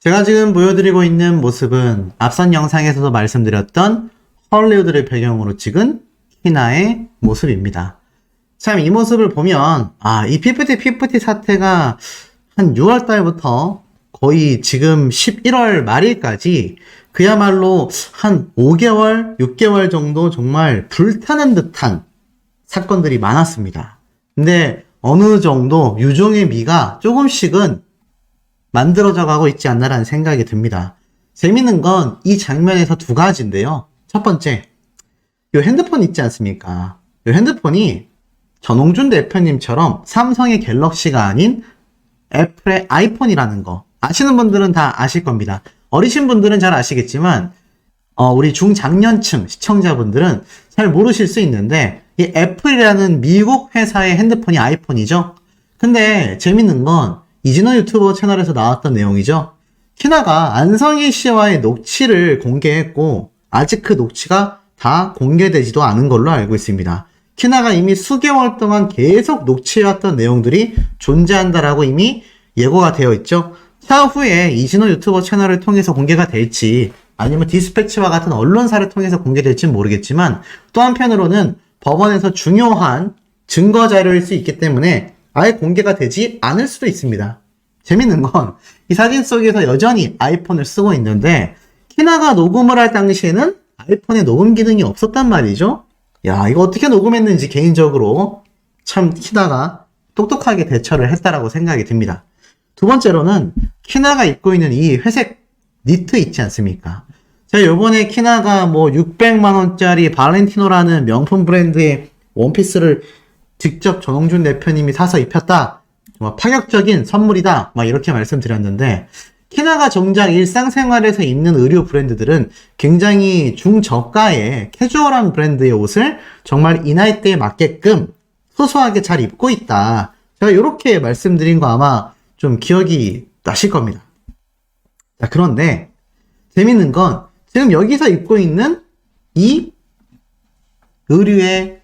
제가 지금 보여드리고 있는 모습은 앞선 영상에서도 말씀드렸던 헐리우드를 배경으로 찍은 키나의 모습입니다. 참 이 모습을 보면 이 피프티 사태가 한 6월 달부터 거의 지금 11월 말일까지 그야말로 한 5개월, 6개월 정도 정말 불타는 듯한 사건들이 많았습니다. 근데 어느 정도 유종의 미가 조금씩은 만들어져 가고 있지 않나라는 생각이 듭니다. 재밌는 건 이 장면에서 두 가지인데요. 첫 번째, 이 핸드폰 있지 않습니까? 이 핸드폰이 전홍준 대표님처럼 삼성의 갤럭시가 아닌 애플의 아이폰이라는 거 아시는 분들은 다 아실 겁니다. 어리신 분들은 잘 아시겠지만 우리 중장년층 시청자분들은 잘 모르실 수 있는데 이 애플이라는 미국 회사의 핸드폰이 아이폰이죠. 근데 재밌는 건 이진호 유튜버 채널에서 나왔던 내용이죠. 키나가 안성희 씨와의 녹취를 공개했고 아직 그 녹취가 다 공개되지도 않은 걸로 알고 있습니다. 키나가 이미 수개월 동안 계속 녹취해왔던 내용들이 존재한다라고 이미 예고가 되어 있죠. 차후에 이진호 유튜버 채널을 통해서 공개가 될지 아니면 디스패치와 같은 언론사를 통해서 공개될지는 모르겠지만 또 한편으로는 법원에서 중요한 증거 자료일 수 있기 때문에 아예 공개가 되지 않을 수도 있습니다. 재밌는 건 이 사진 속에서 여전히 아이폰을 쓰고 있는데 키나가 녹음을 할 당시에는 아이폰에 녹음 기능이 없었단 말이죠. 야, 이거 어떻게 녹음했는지 개인적으로 참 키나가 똑똑하게 대처를 했다라고 생각이 듭니다. 두 번째로는 키나가 입고 있는 이 회색 니트 있지 않습니까? 제가 요번에 키나가 600만원짜리 발렌티노라는 명품 브랜드의 원피스를 직접 전홍준 대표님이 사서 입혔다. 정말 파격적인 선물이다. 이렇게 말씀드렸는데 키나가 정작 일상생활에서 입는 의류 브랜드들은 굉장히 중저가의 캐주얼한 브랜드의 옷을 정말 이 나이대에 맞게끔 소소하게 잘 입고 있다. 제가 이렇게 말씀드린 거 아마 좀 기억이 나실 겁니다. 자, 그런데 재밌는 건 지금 여기서 입고 있는 이 의류의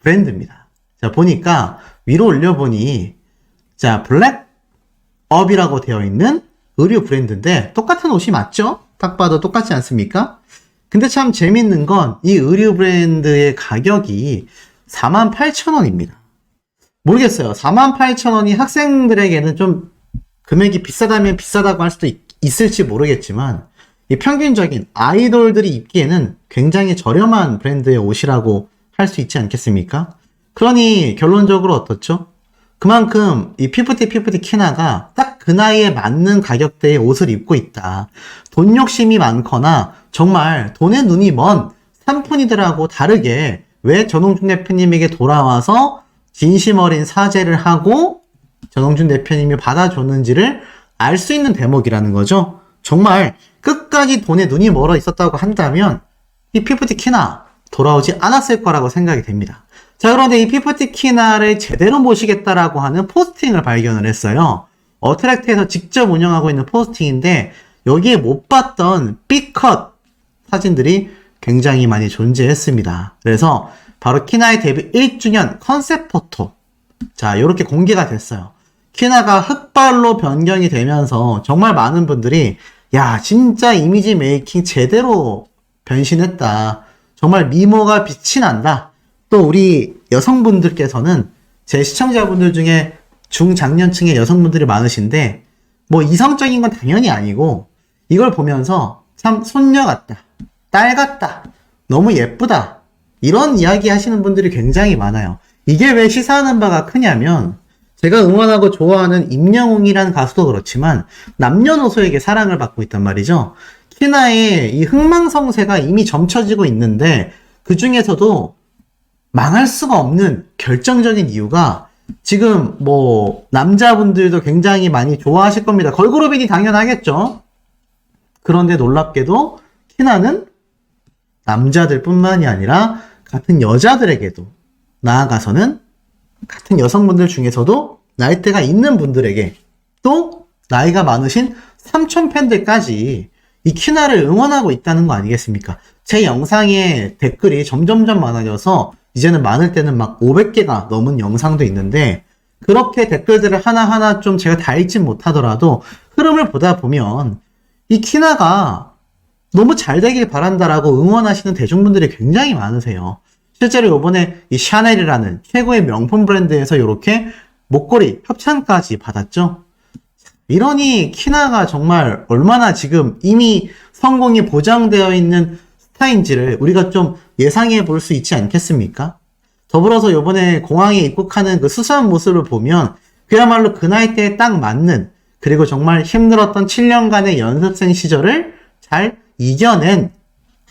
브랜드입니다. 자, 보니까 위로 올려보니 자, 블랙업이라고 되어 있는 의류 브랜드인데 똑같은 옷이 맞죠? 딱 봐도 똑같지 않습니까? 근데 참 재밌는 건 이 의류 브랜드의 가격이 48,000원입니다. 모르겠어요. 48,000원이 학생들에게는 좀 금액이 비싸다면 비싸다고 할 수도 있을지 모르겠지만 이 평균적인 아이돌들이 입기에는 굉장히 저렴한 브랜드의 옷이라고 할 수 있지 않겠습니까? 그러니 결론적으로 어떻죠? 그만큼 이 피프티 키나가 딱 그 나이에 맞는 가격대의 옷을 입고 있다. 돈 욕심이 많거나 정말 돈에 눈이 먼 삼촌이들하고 다르게 왜 전홍준 대표님에게 돌아와서 진심 어린 사죄를 하고 전홍준 대표님이 받아줬는지를 알 수 있는 대목이라는 거죠. 정말 끝까지 돈에 눈이 멀어 있었다고 한다면 이 피프티 키나 돌아오지 않았을 거라고 생각이 됩니다. 자, 그런데 이 피프티 키나를 제대로 모시겠다라고 하는 포스팅을 발견을 했어요. 어트랙트에서 직접 운영하고 있는 포스팅인데 여기에 못 봤던 B컷 사진들이 굉장히 많이 존재했습니다. 그래서 바로 키나의 데뷔 1주년 컨셉 포토, 자, 이렇게 공개가 됐어요. 키나가 흑발로 변경이 되면서 정말 많은 분들이 야, 진짜 이미지 메이킹 제대로 변신했다. 정말 미모가 빛이 난다. 또 우리 여성분들께서는 제 시청자분들 중에 중장년층의 여성분들이 많으신데 이성적인 건 당연히 아니고 이걸 보면서 참 손녀 같다, 딸 같다, 너무 예쁘다 이런 이야기 하시는 분들이 굉장히 많아요. 이게 왜 시사하는 바가 크냐면 제가 응원하고 좋아하는 임영웅이라는 가수도 그렇지만 남녀노소에게 사랑을 받고 있단 말이죠. 키나의 이 흥망성쇠가 이미 점쳐지고 있는데 그 중에서도 망할 수가 없는 결정적인 이유가 지금 남자분들도 굉장히 많이 좋아하실 겁니다. 걸그룹이니 당연하겠죠. 그런데 놀랍게도 키나는 남자들 뿐만이 아니라 같은 여자들에게도 나아가서는 같은 여성분들 중에서도 나이대가 있는 분들에게 또 나이가 많으신 삼촌 팬들까지 이 키나를 응원하고 있다는 거 아니겠습니까? 제 영상에 댓글이 점점점 많아져서 이제는 많을 때는 막 500개가 넘은 영상도 있는데 그렇게 댓글들을 하나하나 좀 제가 다 읽진 못하더라도 흐름을 보다 보면 이 키나가 너무 잘 되길 바란다라고 응원하시는 대중분들이 굉장히 많으세요. 실제로 이번에 이 샤넬이라는 최고의 명품 브랜드에서 이렇게 목걸이 협찬까지 받았죠. 이러니 키나가 정말 얼마나 지금 이미 성공이 보장되어 있는 스타인지를 우리가 좀 예상해 볼 수 있지 않겠습니까? 더불어서 이번에 공항에 입국하는 그 수수한 모습을 보면 그야말로 그 나이대에 딱 맞는, 그리고 정말 힘들었던 7년간의 연습생 시절을 잘 이겨낸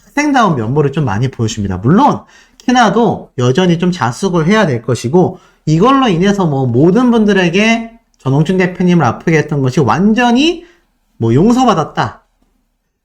학생다운 면모를 좀 많이 보여줍니다. 물론 키나도 여전히 좀 자숙을 해야 될 것이고, 이걸로 인해서 뭐 모든 분들에게 전홍준 대표님을 아프게 했던 것이 완전히 뭐 용서받았다,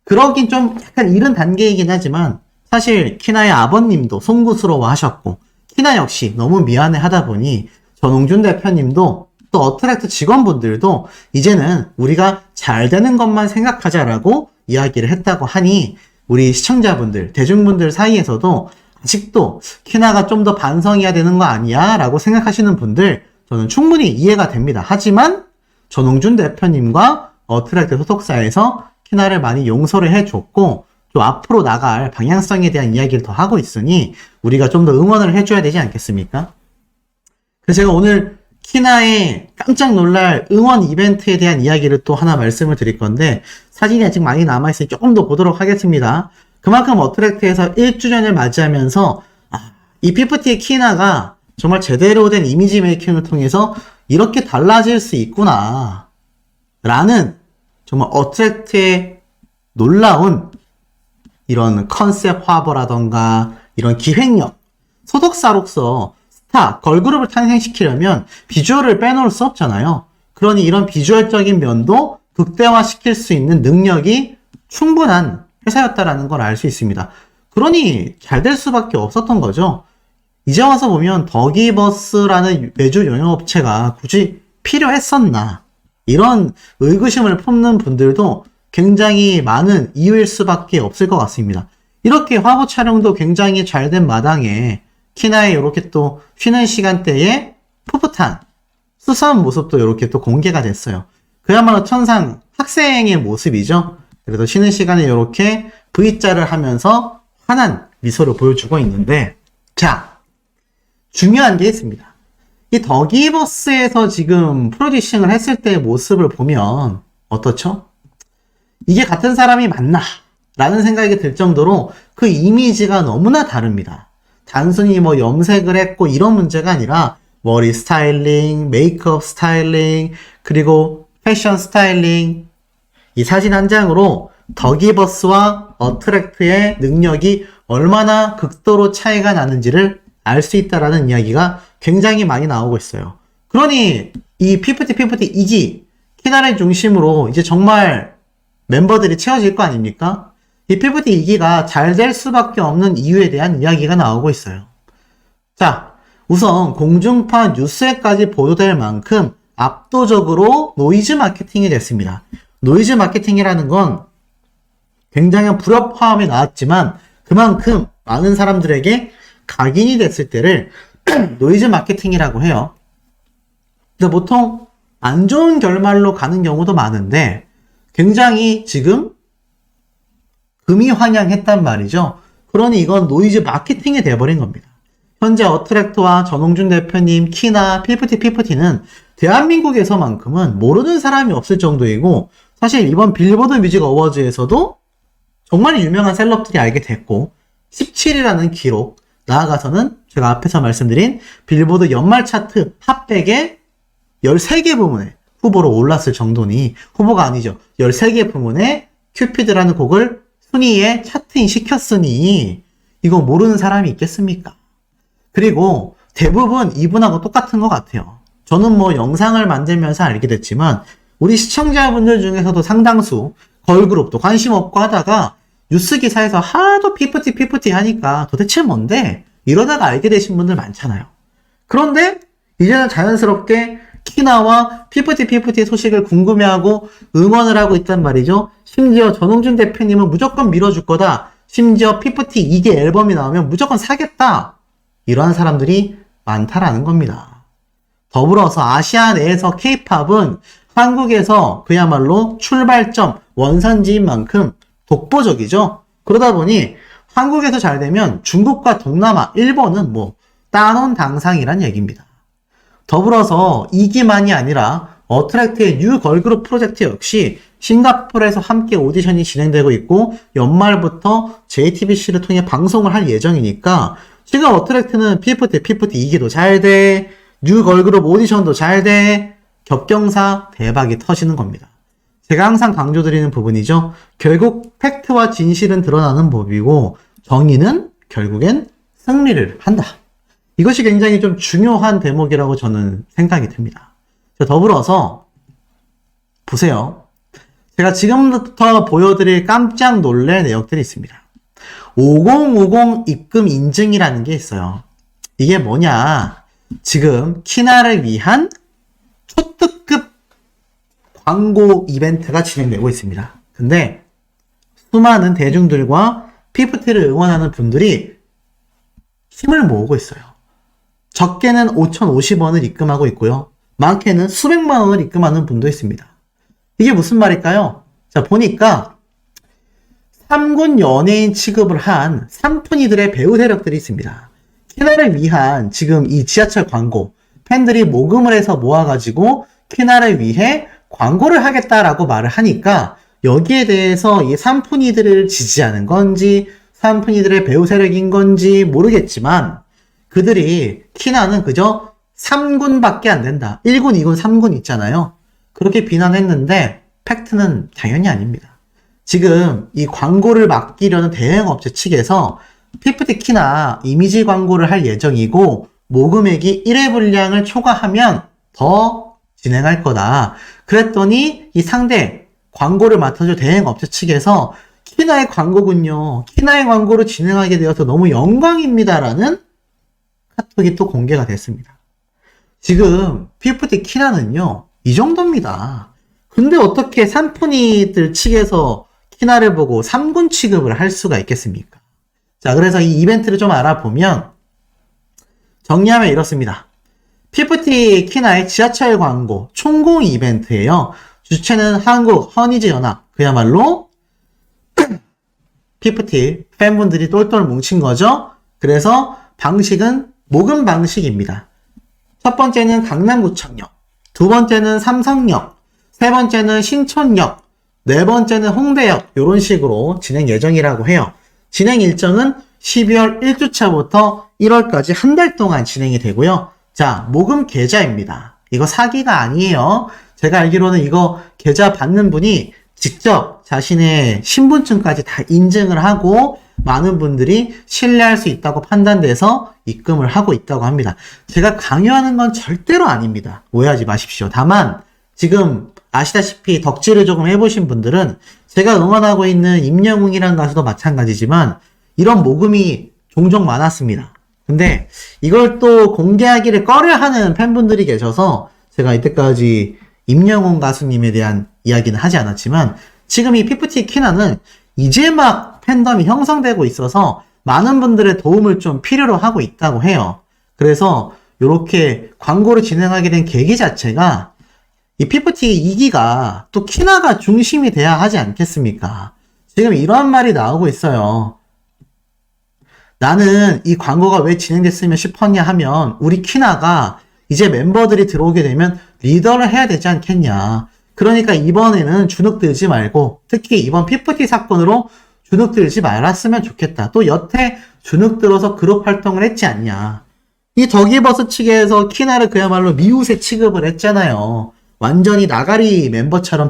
그러긴 좀 약간 이른 단계이긴 하지만, 사실 키나의 아버님도 송구스러워 하셨고 키나 역시 너무 미안해 하다 보니 전홍준 대표님도 또 어트랙트 직원분들도 이제는 우리가 잘 되는 것만 생각하자라고 이야기를 했다고 하니, 우리 시청자분들, 대중분들 사이에서도 아직도 키나가 좀 더 반성해야 되는 거 아니야? 라고 생각하시는 분들 저는 충분히 이해가 됩니다. 하지만 전홍준 대표님과 어트랙트 소속사에서 키나를 많이 용서를 해줬고 또 앞으로 나갈 방향성에 대한 이야기를 더 하고 있으니 우리가 좀 더 응원을 해줘야 되지 않겠습니까? 그래서 제가 오늘 키나의 깜짝 놀랄 응원 이벤트에 대한 이야기를 또 하나 말씀을 드릴 건데, 사진이 아직 많이 남아있으니 조금 더 보도록 하겠습니다. 그만큼 어트랙트에서 1주년을 맞이하면서 이 피프티의 키나가 정말 제대로 된 이미지 메이킹을 통해서 이렇게 달라질 수 있구나 라는 정말 어트랙트의 놀라운 이런 컨셉 화보라던가 이런 기획력, 소속사로서 스타, 걸그룹을 탄생시키려면 비주얼을 빼놓을 수 없잖아요. 그러니 이런 비주얼적인 면도 극대화시킬 수 있는 능력이 충분한 회사였다라는 걸 알 수 있습니다. 그러니 잘 될 수밖에 없었던 거죠. 이제 와서 보면 더기버스라는 외주 용역업체가 굳이 필요했었나, 이런 의구심을 품는 분들도 굉장히 많은 이유일 수밖에 없을 것 같습니다. 이렇게 화보 촬영도 굉장히 잘 된 마당에 키나의 이렇게 또 쉬는 시간대에 풋풋한 수수한 모습도 이렇게 또 공개가 됐어요. 그야말로 천상 학생의 모습이죠. 그래서 쉬는 시간에 이렇게 V자를 하면서 환한 미소를 보여주고 있는데, 자, 중요한 게 있습니다. 이 더기버스에서 지금 프로듀싱을 했을 때의 모습을 보면 어떻죠? 이게 같은 사람이 맞나? 라는 생각이 들 정도로 그 이미지가 너무나 다릅니다. 단순히 뭐 염색을 했고 이런 문제가 아니라 머리 스타일링, 메이크업 스타일링, 그리고 패션 스타일링, 이 사진 한 장으로 더기버스와 어트랙트의 능력이 얼마나 극도로 차이가 나는지를 알 수 있다라는 이야기가 굉장히 많이 나오고 있어요. 그러니 이 피프티 2기 키나를 중심으로 이제 정말 멤버들이 채워질 거 아닙니까? 이 피프티 2기가 잘 될 수밖에 없는 이유에 대한 이야기가 나오고 있어요. 자, 우선 공중파 뉴스에까지 보도될 만큼 압도적으로 노이즈 마케팅이 됐습니다. 노이즈 마케팅이라는 건 굉장한 불협화음이 나왔지만 그만큼 많은 사람들에게 각인이 됐을 때를 노이즈 마케팅이라고 해요. 근데 보통 안 좋은 결말로 가는 경우도 많은데 굉장히 지금 금이 환영했단 말이죠. 그러니 이건 노이즈 마케팅이 돼버린 겁니다. 현재 어트랙트와 전홍준 대표님, 키나, 피프티는 대한민국에서만큼은 모르는 사람이 없을 정도이고, 사실 이번 빌보드 뮤직 어워즈에서도 정말 유명한 셀럽들이 알게 됐고 17이라는 기록, 나아가서는 제가 앞에서 말씀드린 빌보드 연말 차트 핫백의 13개 부문에 후보로 올랐을 정도니, 후보가 아니죠, 13개 부문에 큐피드라는 곡을 순위에 차트인 시켰으니 이거 모르는 사람이 있겠습니까? 그리고 대부분 이분하고 똑같은 것 같아요. 저는 뭐 영상을 만들면서 알게 됐지만 우리 시청자분들 중에서도 상당수 걸그룹도 관심 없고 하다가 뉴스 기사에서 하도 피프티 하니까 도대체 뭔데? 이러다가 알게 되신 분들 많잖아요. 그런데 이제는 자연스럽게 키나와 피프티의 소식을 궁금해하고 응원을 하고 있단 말이죠. 심지어 전홍준 대표님은 무조건 밀어줄 거다. 심지어 피프티 2개 앨범이 나오면 무조건 사겠다. 이러한 사람들이 많다라는 겁니다. 더불어서 아시아 내에서 K-팝은 한국에서 그야말로 출발점, 원산지인 만큼 독보적이죠. 그러다 보니 한국에서 잘 되면 중국과 동남아, 일본은 뭐 따놓은 당상이란 얘기입니다. 더불어서 이기만이 아니라 어트랙트의 뉴 걸그룹 프로젝트 역시 싱가포르에서 함께 오디션이 진행되고 있고 연말부터 JTBC를 통해 방송을 할 예정이니까 지금 어트랙트는 피프티 2기도 잘 돼, 뉴 걸그룹 오디션도 잘 돼, 겹경사 대박이 터지는 겁니다. 제가 항상 강조드리는 부분이죠. 결국 팩트와 진실은 드러나는 법이고 정의는 결국엔 승리를 한다. 이것이 굉장히 좀 중요한 대목이라고 저는 생각이 듭니다. 더불어서 보세요. 제가 지금부터 보여드릴 깜짝 놀랄 내역들이 있습니다. 5050 입금 인증이라는 게 있어요. 이게 뭐냐? 지금 키나를 위한 초특급 광고 이벤트가 진행되고 있습니다. 근데 수많은 대중들과 피프티를 응원하는 분들이 힘을 모으고 있어요. 적게는 5,050원을 입금하고 있고요. 많게는 수백만 원을 입금하는 분도 있습니다. 이게 무슨 말일까요? 자, 보니까 3군 연예인 취급을 한 삼푼이들의 배우 세력들이 있습니다. 키나를 위한 지금 이 지하철 광고, 팬들이 모금을 해서 모아가지고 키나를 위해 광고를 하겠다라고 말을 하니까 여기에 대해서 이 삼푼이들을 지지하는 건지 삼푼이들의 배우 세력인 건지 모르겠지만 그들이 키나는 그저 3군밖에 안 된다. 1군, 2군, 3군 있잖아요. 그렇게 비난했는데 팩트는 당연히 아닙니다. 지금 이 광고를 맡기려는 대행업체 측에서 피프티 키나 이미지 광고를 할 예정이고 모금액이 1회 분량을 초과하면 더 진행할 거다. 그랬더니 이 상대 광고를 맡아줄 대행업체 측에서 키나의 광고군요. 키나의 광고를 진행하게 되어서 너무 영광입니다라는 카톡이 또 공개가 됐습니다. 지금 피프티 키나는요. 이 정도입니다. 근데 어떻게 삼푼이들 측에서 키나를 보고 3군 취급을 할 수가 있겠습니까? 자, 그래서 이 이벤트를 좀 알아보면 정리하면 이렇습니다. 피프티 키나의 지하철 광고 총공 이벤트예요. 주체는 한국 허니즈 연합, 그야말로 피프티 팬분들이 똘똘 뭉친 거죠. 그래서 방식은 모금 방식입니다. 첫 번째는 강남구청역, 두 번째는 삼성역, 세 번째는 신촌역, 네 번째는 홍대역, 이런 식으로 진행 예정이라고 해요. 진행 일정은 12월 1주차부터 1월까지 한 달 동안 진행이 되고요. 자, 모금 계좌입니다. 이거 사기가 아니에요. 제가 알기로는 이거 계좌 받는 분이 직접 자신의 신분증까지 다 인증을 하고 많은 분들이 신뢰할 수 있다고 판단돼서 입금을 하고 있다고 합니다. 제가 강요하는 건 절대로 아닙니다. 오해하지 마십시오. 다만 지금 아시다시피 덕질을 조금 해보신 분들은 제가 응원하고 있는 임영웅이라는 가수도 마찬가지지만 이런 모금이 종종 많았습니다. 근데 이걸 또 공개하기를 꺼려하는 팬분들이 계셔서 제가 이때까지 임영웅 가수님에 대한 이야기는 하지 않았지만 지금 이 피프티 키나는 이제 막 팬덤이 형성되고 있어서 많은 분들의 도움을 좀 필요로 하고 있다고 해요. 그래서 이렇게 광고를 진행하게 된 계기 자체가 이 피프티 2기가 또 키나가 중심이 돼야 하지 않겠습니까? 지금 이러한 말이 나오고 있어요. 나는 이 광고가 왜 진행됐으면 싶었냐 하면 우리 키나가 이제 멤버들이 들어오게 되면 리더를 해야 되지 않겠냐. 그러니까 이번에는 주눅들지 말고 특히 이번 피프티 사건으로 주눅들지 말았으면 좋겠다. 또 여태 주눅들어서 그룹 활동을 했지 않냐. 이 더기버스 측에서 키나를 그야말로 미우새 취급을 했잖아요. 완전히 나가리 멤버처럼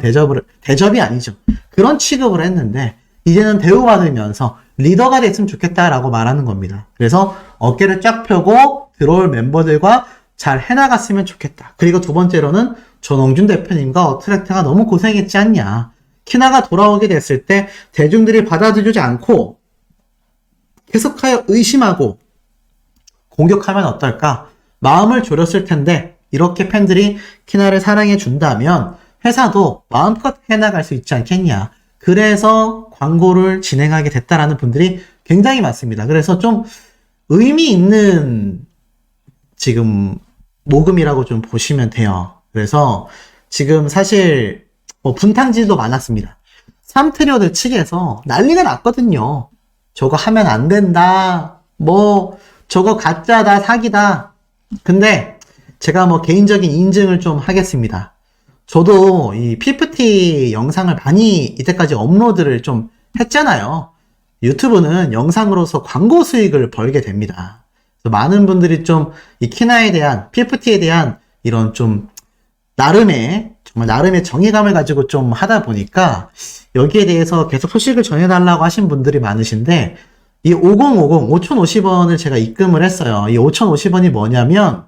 대접이 아니죠. 그런 취급을 했는데 이제는 대우받으면서 리더가 됐으면 좋겠다라고 말하는 겁니다. 그래서 어깨를 쫙 펴고 들어올 멤버들과 잘 해나갔으면 좋겠다. 그리고 두 번째로는 전홍준 대표님과 어트랙트가 너무 고생했지 않냐. 키나가 돌아오게 됐을 때 대중들이 받아들이지 않고 계속하여 의심하고 공격하면 어떨까? 마음을 졸였을 텐데 이렇게 팬들이 키나를 사랑해 준다면 회사도 마음껏 해나갈 수 있지 않겠냐. 그래서 광고를 진행하게 됐다라는 분들이 굉장히 많습니다. 그래서 좀 의미 있는 지금 모금이라고 좀 보시면 돼요. 그래서 지금 사실 분탕질도 많았습니다. 삼트리오들 측에서 난리가 났거든요. 저거 하면 안 된다. 저거 가짜다, 사기다. 근데 제가 개인적인 인증을 좀 하겠습니다. 저도 이 PPT 영상을 많이 이때까지 업로드를 좀 했잖아요. 유튜브는 영상으로서 광고 수익을 벌게 됩니다. 그래서 많은 분들이 좀 이 키나에 대한, PPT에 대한 이런 좀 정말 나름의 정의감을 가지고 좀 하다 보니까 여기에 대해서 계속 소식을 전해달라고 하신 분들이 많으신데, 이 5050, 5050원을 제가 입금을 했어요. 이 5050원이 뭐냐면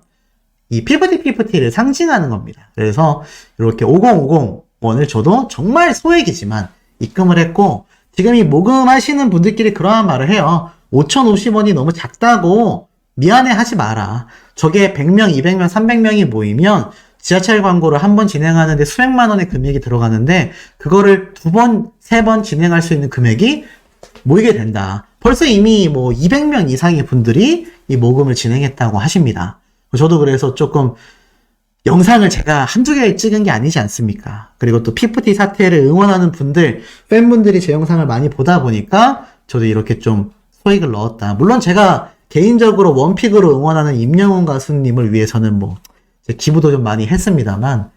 이 PPT를 상징하는 겁니다. 그래서 이렇게 5050원을 저도 정말 소액이지만 입금을 했고, 지금 이 모금하시는 분들끼리 그러한 말을 해요. 5050원이 너무 작다고 미안해 하지 마라. 저게 100명, 200명, 300명이 모이면 지하철 광고를 한 번 진행하는데 수백만 원의 금액이 들어가는데 그거를 2번, 3번 진행할 수 있는 금액이 모이게 된다. 벌써 이미 200명 이상의 분들이 이 모금을 진행했다고 하십니다. 저도 그래서 조금 영상을 제가 한두 개 찍은 게 아니지 않습니까? 그리고 또 PPT 사태를 응원하는 분들, 팬분들이 제 영상을 많이 보다 보니까 저도 이렇게 좀 소액을 넣었다. 물론 제가 개인적으로 원픽으로 응원하는 임영웅 가수님을 위해서는 제 기부도 좀 많이 했습니다만,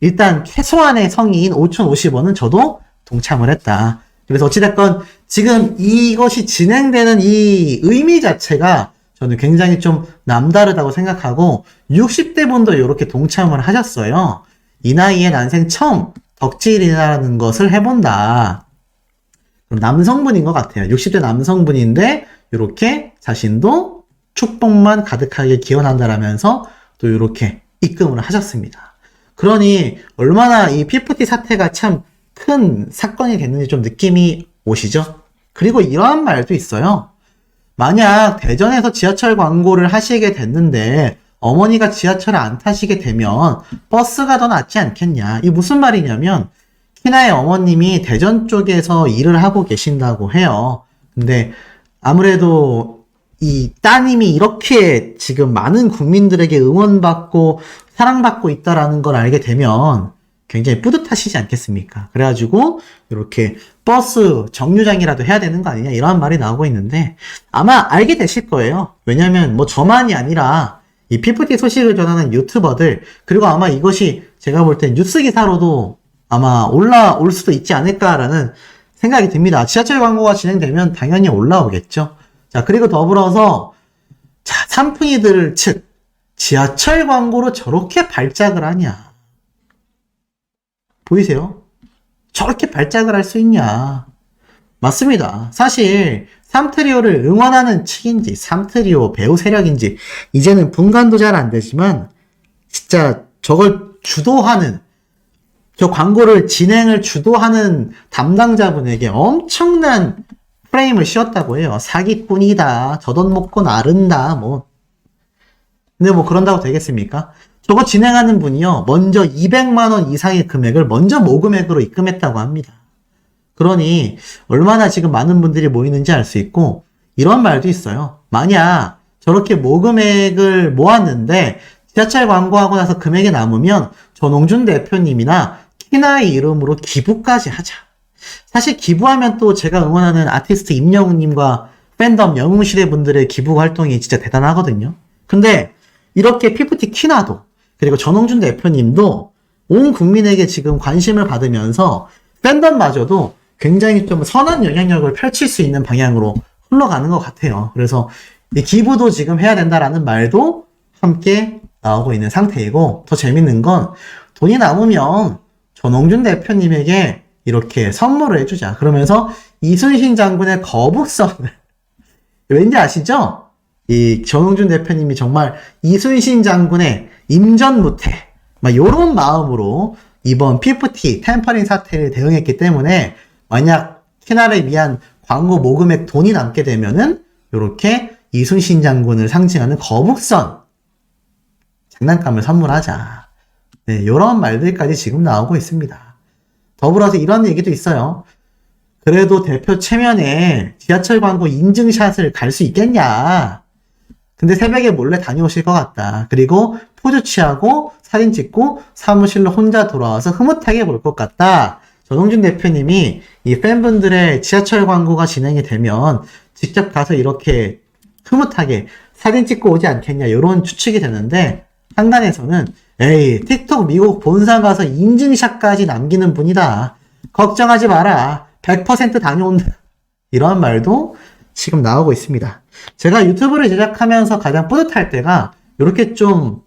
일단 최소한의 성의인 5,050원은 저도 동참을 했다. 그래서 어찌됐건 지금 이것이 진행되는 이 의미 자체가 저는 굉장히 좀 남다르다고 생각하고, 60대 분도 이렇게 동참을 하셨어요. 이 나이에 난생 처음 덕질이라는 것을 해본다. 그럼 남성분인 것 같아요. 60대 남성분인데 이렇게 자신도 축복만 가득하게 기원한다라면서 또 이렇게 입금을 하셨습니다. 그러니 얼마나 이 PPT 사태가 참 큰 사건이 됐는지 좀 느낌이 오시죠? 그리고 이러한 말도 있어요. 만약 대전에서 지하철 광고를 하시게 됐는데 어머니가 지하철을 안 타시게 되면 버스가 더 낫지 않겠냐. 이게 무슨 말이냐면 키나의 어머님이 대전 쪽에서 일을 하고 계신다고 해요. 근데 아무래도 이 따님이 이렇게 지금 많은 국민들에게 응원받고 사랑받고 있다라는 걸 알게 되면 굉장히 뿌듯하시지 않겠습니까? 그래가지고 이렇게 버스 정류장이라도 해야 되는 거 아니냐 이런 말이 나오고 있는데, 아마 알게 되실 거예요. 왜냐면 저만이 아니라 이 PPT 소식을 전하는 유튜버들, 그리고 아마 이것이 제가 볼 땐 뉴스 기사로도 아마 올라올 수도 있지 않을까라는 생각이 듭니다. 지하철 광고가 진행되면 당연히 올라오겠죠. 자, 그리고 더불어서 산풍이들 측 지하철 광고로 저렇게 발작을 하냐. 보이세요? 저렇게 발작을 할 수 있냐. 맞습니다. 사실 삼트리오를 응원하는 측인지 삼트리오 배우 세력인지 이제는 분간도 잘 안 되지만, 진짜 저걸 주도하는, 저 광고를 진행을 주도하는 담당자분에게 엄청난 프레임을 씌웠다고 해요. 사기꾼이다. 저 돈 먹고 나른다. 근데 그런다고 되겠습니까? 저거 진행하는 분이요, 먼저 200만 원 이상의 금액을 먼저 모금액으로 입금했다고 합니다. 그러니 얼마나 지금 많은 분들이 모이는지 알 수 있고, 이런 말도 있어요. 만약 저렇게 모금액을 모았는데 지하철 광고하고 나서 금액이 남으면 전홍준 대표님이나 키나의 이름으로 기부까지 하자. 사실 기부하면 또 제가 응원하는 아티스트 임영웅님과 팬덤 영웅시대 분들의 기부 활동이 진짜 대단하거든요. 근데 이렇게 PPT 키나도, 그리고 전홍준 대표님도 온 국민에게 지금 관심을 받으면서 팬덤마저도 굉장히 좀 선한 영향력을 펼칠 수 있는 방향으로 흘러가는 것 같아요. 그래서 이 기부도 지금 해야 된다라는 말도 함께 나오고 있는 상태이고, 더 재밌는 건 돈이 남으면 전홍준 대표님에게 이렇게 선물을 해주자. 그러면서 이순신 장군의 거북선을 왠지 아시죠? 이 전홍준 대표님이 정말 이순신 장군의 임전무태, 요런 마음으로 이번 PPT 템퍼링 사태를 대응했기 때문에, 만약 키나를 위한 광고 모금액 돈이 남게 되면은 요렇게 이순신 장군을 상징하는 거북선 장난감을 선물하자. 네, 요런 말들까지 지금 나오고 있습니다. 더불어서 이런 얘기도 있어요. 그래도 대표 체면에 지하철 광고 인증샷을 갈 수 있겠냐. 근데 새벽에 몰래 다녀오실 것 같다. 그리고 포즈 취하고 사진 찍고 사무실로 혼자 돌아와서 흐뭇하게 볼 것 같다. 전홍준 대표님이 이 팬분들의 지하철 광고가 진행이 되면 직접 가서 이렇게 흐뭇하게 사진 찍고 오지 않겠냐, 이런 추측이 되는데, 한간에서는 에이, 틱톡 미국 본사 가서 인증샷까지 남기는 분이다. 걱정하지 마라. 100% 다녀온다. 이러한 말도 지금 나오고 있습니다. 제가 유튜브를 제작하면서 가장 뿌듯할 때가 이렇게 좀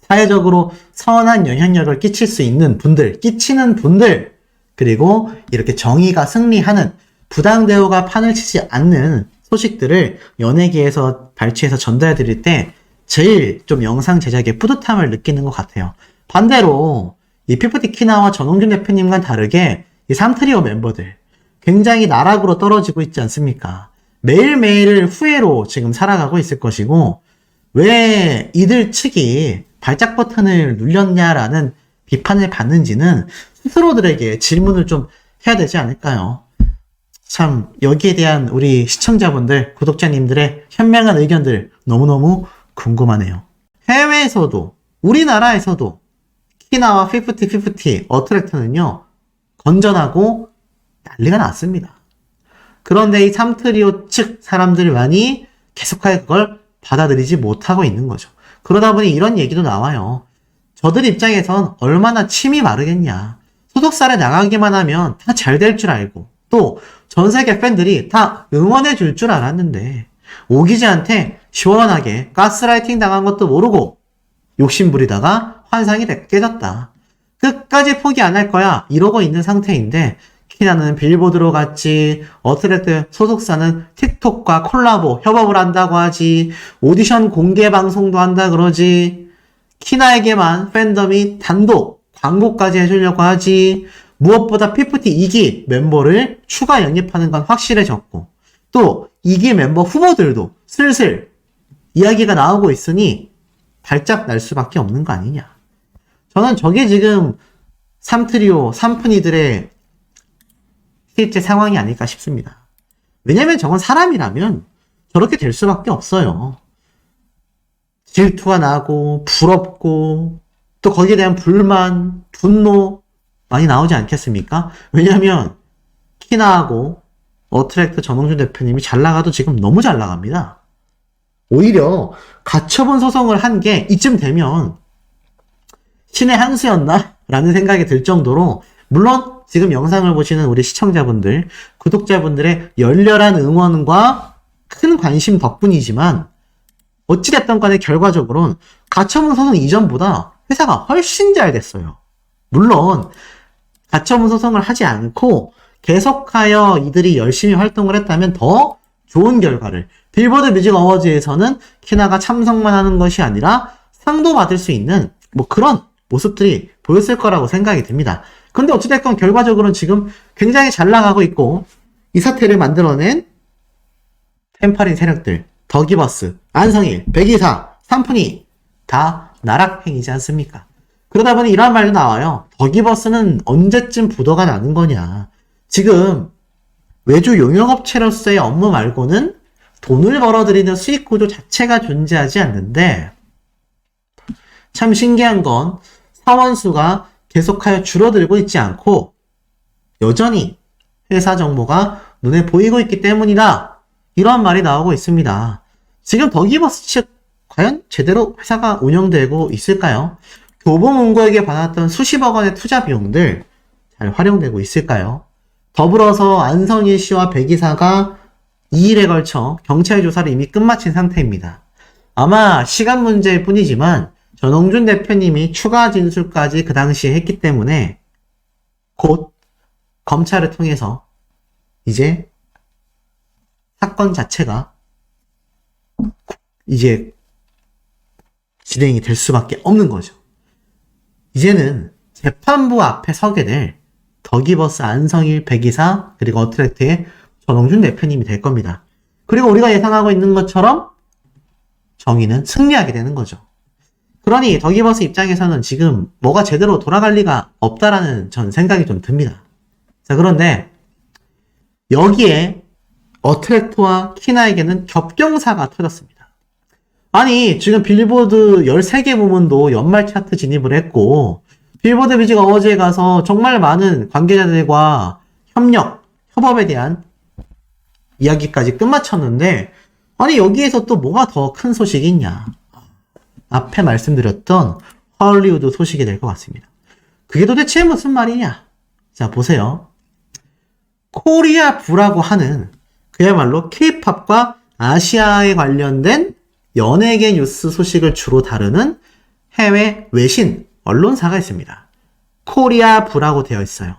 사회적으로 선한 영향력을 끼칠 수 있는 분들, 끼치는 분들, 그리고 이렇게 정의가 승리하는, 부당 대우가 판을 치지 않는 소식들을 연예계에서 발췌해서 전달해 드릴 때 제일 좀 영상 제작에 뿌듯함을 느끼는 것 같아요. 반대로 이 피프티 키나와 전홍준 대표님과는 다르게 이 3트리오 멤버들 굉장히 나락으로 떨어지고 있지 않습니까? 매일매일을 후회로 지금 살아가고 있을 것이고, 왜 이들 측이 발작 버튼을 눌렸냐라는 비판을 받는지는 스스로들에게 질문을 좀 해야 되지 않을까요? 참 여기에 대한 우리 시청자분들, 구독자님들의 현명한 의견들 너무너무 궁금하네요. 해외에서도 우리나라에서도 키나와 50-50 어트랙터는요 건전하고 난리가 났습니다. 그런데 이 3트리오 측 사람들이 많이 계속하여 그걸 받아들이지 못하고 있는 거죠. 그러다 보니 이런 얘기도 나와요. 저들 입장에선 얼마나 침이 마르겠냐. 소속사를 나가기만 하면 다 잘 될 줄 알고, 또 전세계 팬들이 다 응원해 줄 줄 알았는데 오기지한테 시원하게 가스라이팅 당한 것도 모르고 욕심부리다가 환상이 깨졌다. 끝까지 포기 안 할 거야 이러고 있는 상태인데, 키나는 빌보드로 갔지, 어트랙트 소속사는 틱톡과 콜라보 협업을 한다고 하지, 오디션 공개 방송도 한다 그러지, 키나에게만 팬덤이 단독 광고까지 해주려고 하지, 무엇보다 피프티 2기 멤버를 추가 영입하는 건 확실해졌고, 또 2기 멤버 후보들도 슬슬 이야기가 나오고 있으니 발작 날 수밖에 없는 거 아니냐. 저는 저게 지금 3트리오, 3푼이들의 실제 상황이 아닐까 싶습니다. 왜냐면 저건 사람이라면 저렇게 될 수밖에 없어요. 질투가 나고 부럽고 또 거기에 대한 불만, 분노 많이 나오지 않겠습니까? 왜냐면 키나하고 어트랙트 전홍준 대표님이 잘 나가도 지금 너무 잘 나갑니다. 오히려 가처분 소송을 한 게 이쯤 되면 신의 한 수였나? 라는 생각이 들 정도로, 물론 지금 영상을 보시는 우리 시청자분들, 구독자분들의 열렬한 응원과 큰 관심 덕분이지만 어찌됐든 간에 결과적으로는 가처분 소송 이전보다 회사가 훨씬 잘 됐어요. 물론 가처분 소송을 하지 않고 계속하여 이들이 열심히 활동을 했다면 더 좋은 결과를, 빌보드 뮤직 어워즈에서는 키나가 참석만 하는 것이 아니라 상도 받을 수 있는 뭐 그런 모습들이 보였을 거라고 생각이 듭니다. 근데 어찌됐건 결과적으로는 지금 굉장히 잘 나가고 있고, 이 사태를 만들어낸 템파린 세력들, 더기버스, 안성일, 백이사, 삼푼이 다 나락행이지 않습니까? 그러다 보니 이런 말도 나와요. 더기버스는 언제쯤 부도가 나는 거냐. 지금 외주 용역업체로서의 업무 말고는 돈을 벌어들이는 수익 구조 자체가 존재하지 않는데, 참 신기한 건 사원수가 계속하여 줄어들고 있지 않고 여전히 회사 정보가 눈에 보이고 있기 때문이다. 이런 말이 나오고 있습니다. 지금 더기버스 측 과연 제대로 회사가 운영되고 있을까요? 교보문고에게 받았던 수십억 원의 투자 비용들 잘 활용되고 있을까요? 더불어서 안성일 씨와 백이사가 2일에 걸쳐 경찰 조사를 이미 끝마친 상태입니다. 아마 시간 문제일 뿐이지만 전홍준 대표님이 추가 진술까지 그 당시에 했기 때문에 곧 검찰을 통해서 이제 사건 자체가 이제 진행이 될 수밖에 없는 거죠. 이제는 재판부 앞에 서게 될 더기버스 안성일 백이사 그리고 어트랙트의 전홍준 대표님이 될 겁니다. 그리고 우리가 예상하고 있는 것처럼 정의는 승리하게 되는 거죠. 그러니 더기버스 입장에서는 지금 뭐가 제대로 돌아갈 리가 없다라는 전 생각이 좀 듭니다. 자, 그런데 여기에 어트랙트와 키나에게는 겹경사가 터졌습니다. 아니, 지금 빌보드 13개 부문도 연말 차트 진입을 했고, 빌보드 뮤직 어워즈에 가서 정말 많은 관계자들과 협업에 대한 이야기까지 끝마쳤는데, 아니, 여기에서 또 뭐가 더 큰 소식이 있냐. 앞에 말씀드렸던 헐리우드 소식이 될 것 같습니다. 그게 도대체 무슨 말이냐? 자, 보세요. 코리아 부라고 하는 그야말로 K-팝과 아시아에 관련된 연예계 뉴스 소식을 주로 다루는 해외 외신 언론사가 있습니다. 코리아 부라고 되어 있어요.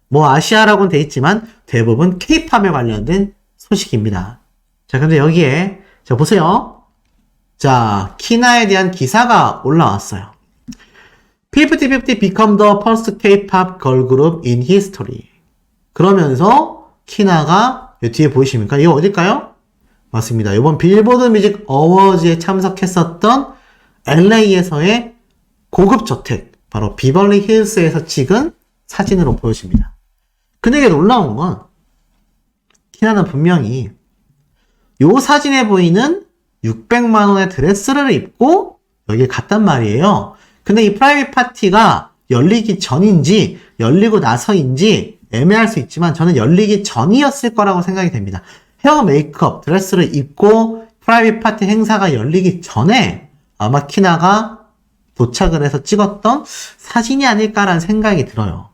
뭐 아시아라고는 되어 있지만 대부분 K-팝에 관련된 소식입니다. 자, 근데 여기에 자 보세요. 자, 키나에 대한 기사가 올라왔어요. 50-50 become the first K-pop girl group in history. 그러면서 키나가 이 뒤에 보이십니까? 이거 어딜까요? 맞습니다. 이번 빌보드 뮤직 어워즈에 참석했었던 LA에서의 고급 저택, 바로 비벌리 힐스에서 찍은 사진으로 보여집니다. 근데 이게 놀라운 건 키나는 분명히 이 사진에 보이는 600만 원의 드레스를 입고 여기에 갔단 말이에요. 근데 이 프라이빗 파티가 열리기 전인지 열리고 나서인지 애매할 수 있지만 저는 열리기 전이었을 거라고 생각이 됩니다. 헤어 메이크업, 드레스를 입고 프라이빗 파티 행사가 열리기 전에 아마 키나가 도착을 해서 찍었던 사진이 아닐까라는 생각이 들어요.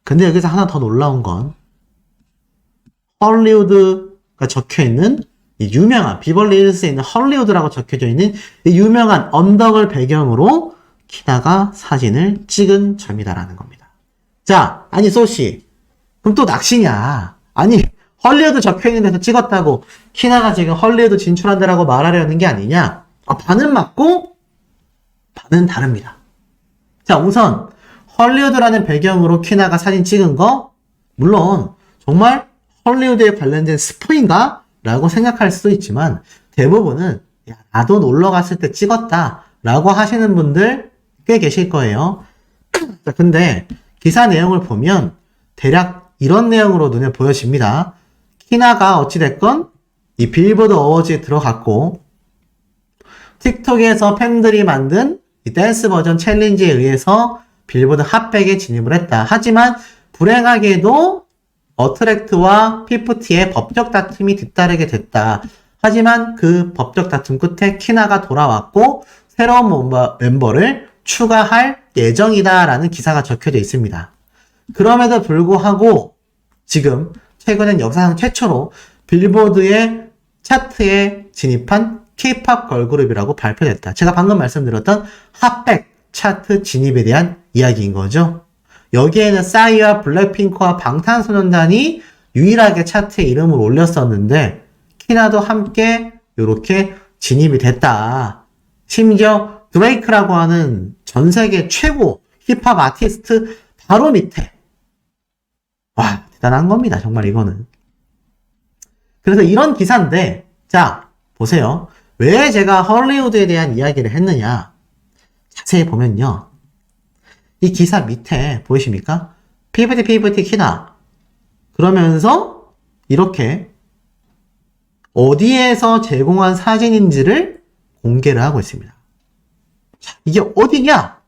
근데 여기서 하나 더 놀라운 건 헐리우드가 적혀있는 이 유명한 비벌리 힐스에 있는 헐리우드라고 적혀져 있는 이 유명한 언덕을 배경으로 키나가 사진을 찍은 점이다라는 겁니다. 자, 아니 소씨, 그럼 또 낚시냐? 아니 헐리우드 적혀있는 데서 찍었다고 키나가 지금 헐리우드 진출한다라고 말하려는 게 아니냐? 반은 맞고 반은 다릅니다. 자, 우선 헐리우드라는 배경으로 키나가 사진 찍은 거 물론 정말 헐리우드에 관련된 스포인가? 라고 생각할 수도 있지만 대부분은 야, 나도 놀러 갔을 때 찍었다 라고 하시는 분들 꽤 계실 거예요. 자, 근데 기사 내용을 보면 대략 이런 내용으로 눈에 보여집니다. 키나가 어찌됐건 이 빌보드 어워즈에 들어갔고 틱톡에서 팬들이 만든 이 댄스 버전 챌린지에 의해서 빌보드 핫백에 진입을 했다. 하지만 불행하게도 어트랙트와 피프티의 법적 다툼이 뒤따르게 됐다. 하지만 그 법적 다툼 끝에 키나가 돌아왔고 새로운 멤버를 추가할 예정이다 라는 기사가 적혀져 있습니다. 그럼에도 불구하고 지금 최근엔 역사상 최초로 빌보드의 차트에 진입한 K-팝 걸그룹이라고 발표됐다. 제가 방금 말씀드렸던 핫백 차트 진입에 대한 이야기인 거죠. 여기에는 싸이와 블랙핑크와 방탄소년단이 유일하게 차트에 이름을 올렸었는데 키나도 함께 이렇게 진입이 됐다. 심지어 드레이크라고 하는 전 세계 최고 힙합 아티스트 바로 밑에. 와, 대단한 겁니다. 정말 이거는. 그래서 이런 기사인데 자, 보세요. 왜 제가 헐리우드에 대한 이야기를 했느냐. 자세히 보면요. 이 기사 밑에 보이십니까? PVT 키나. 그러면서 이렇게 어디에서 제공한 사진인지를 공개를 하고 있습니다. 자, 이게 어디냐?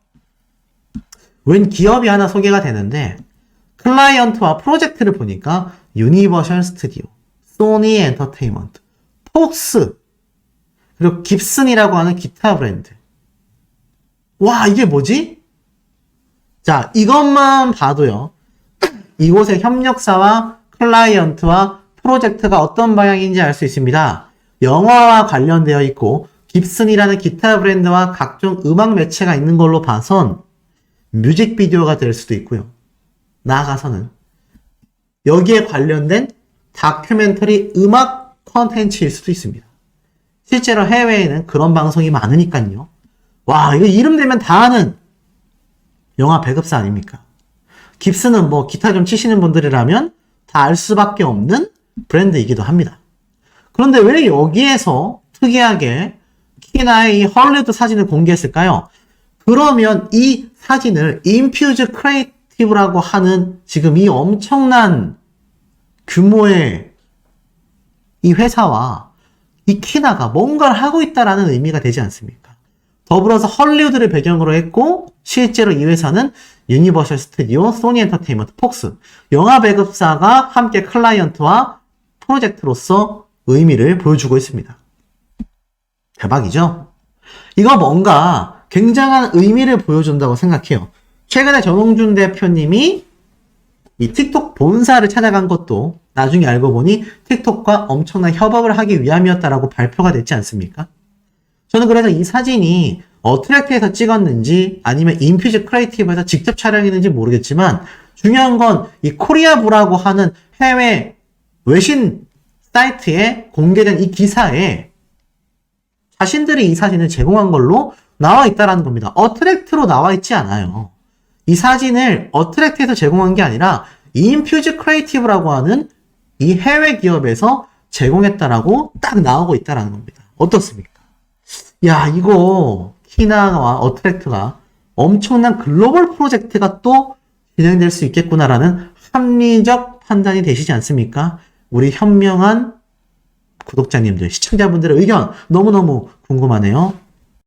웬 기업이 하나 소개가 되는데 클라이언트와 프로젝트를 보니까 유니버셜 스튜디오, 소니 엔터테인먼트, 폭스, 그리고 깁슨이라고 하는 기타 브랜드. 와, 이게 뭐지? 자, 이것만 봐도요. 이곳의 협력사와 클라이언트와 프로젝트가 어떤 방향인지 알 수 있습니다. 영화와 관련되어 있고 깁슨이라는 기타 브랜드와 각종 음악 매체가 있는 걸로 봐선 뮤직비디오가 될 수도 있고요. 나아가서는 여기에 관련된 다큐멘터리 음악 컨텐츠일 수도 있습니다. 실제로 해외에는 그런 방송이 많으니까요. 와, 이거 이름 되면 다 아는 영화 배급사 아닙니까? 깁스는 뭐 기타 좀 치시는 분들이라면 다 알 수밖에 없는 브랜드이기도 합니다. 그런데 왜 여기에서 특이하게 키나의 이 헐리우드 사진을 공개했을까요? 그러면 이 사진을 인퓨즈 크리에이티브라고 하는 지금 이 엄청난 규모의 이 회사와 이 키나가 뭔가를 하고 있다라는 의미가 되지 않습니까? 더불어서 헐리우드를 배경으로 했고 실제로 이 회사는 유니버셜 스튜디오, 소니 엔터테인먼트, 폭스 영화 배급사가 함께 클라이언트와 프로젝트로서 의미를 보여주고 있습니다. 대박이죠? 이거 뭔가 굉장한 의미를 보여준다고 생각해요. 최근에 전홍준 대표님이 이 틱톡 본사를 찾아간 것도 나중에 알고 보니 틱톡과 엄청난 협업을 하기 위함이었다라고 발표가 됐지 않습니까? 저는 그래서 이 사진이 어트랙트에서 찍었는지 아니면 인퓨즈 크리에이티브에서 직접 촬영했는지 모르겠지만 중요한 건 이 코리아부라고 하는 해외 외신 사이트에 공개된 이 기사에 자신들이 이 사진을 제공한 걸로 나와 있다라는 겁니다. 어트랙트로 나와 있지 않아요. 이 사진을 어트랙트에서 제공한 게 아니라 인퓨즈 크리에이티브라고 하는 이 해외 기업에서 제공했다라고 딱 나오고 있다라는 겁니다. 어떻습니까? 야, 이거 키나와 어트랙트가 엄청난 글로벌 프로젝트가 또 진행될 수 있겠구나라는 합리적 판단이 되시지 않습니까? 우리 현명한 구독자님들, 시청자분들의 의견 너무너무 궁금하네요.